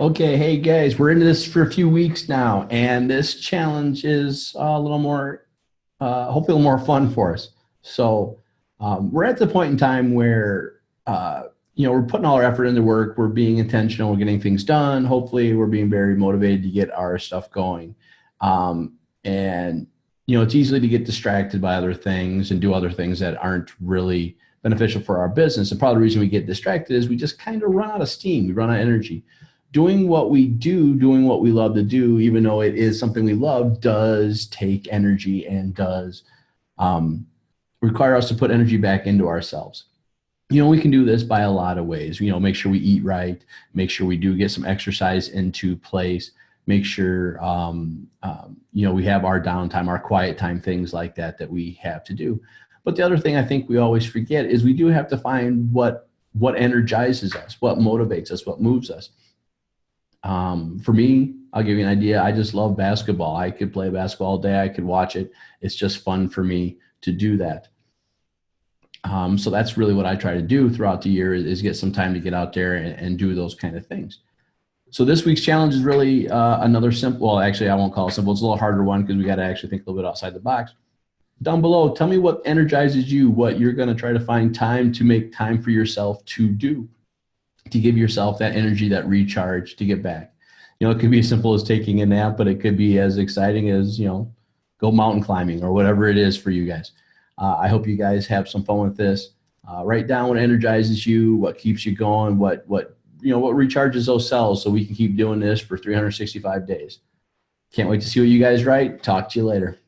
Okay, hey guys, we're into this for a few weeks now, and this challenge is a little more, hopefully, a little more fun for us. So, we're at the point in time where, we're putting all our effort into work, we're being intentional, we're getting things done. Hopefully, we're being very motivated to get our stuff going. And, it's easy to get distracted by other things and do other things that aren't really beneficial for our business. And part of the reason we get distracted is we just kind of run out of steam, we run out of energy doing what we do, doing what we love to do, even though it is something we love, does take energy and does um, require us to put energy back into ourselves. We can do this by a lot of ways. Make sure we eat right, make sure we do get some exercise into place, make sure, we have our downtime, our quiet time, things like that that we have to do. But the other thing I think we always forget is we do have to find what energizes us, what motivates us, what moves us. For me, I'll give you an idea. I just love basketball. I could play basketball all day. I could watch it. It's just fun for me to do that. So that's really what I try to do throughout the year is get some time to get out there and do those kind of things. So this week's challenge is really another simple, well, actually, I won't call it simple. It's a little harder one because we got to actually think a little bit outside the box. Down below, tell me what energizes you, what you're going to try to find time to make time for yourself to do, to give yourself that energy, that recharge to get back. It could be as simple as taking a nap, but it could be as exciting as, go mountain climbing or whatever it is for you guys. I hope you guys have some fun with this. Write down what energizes you, what keeps you going, what recharges those cells so we can keep doing this for 365 days. Can't wait to see what you guys write. Talk to you later.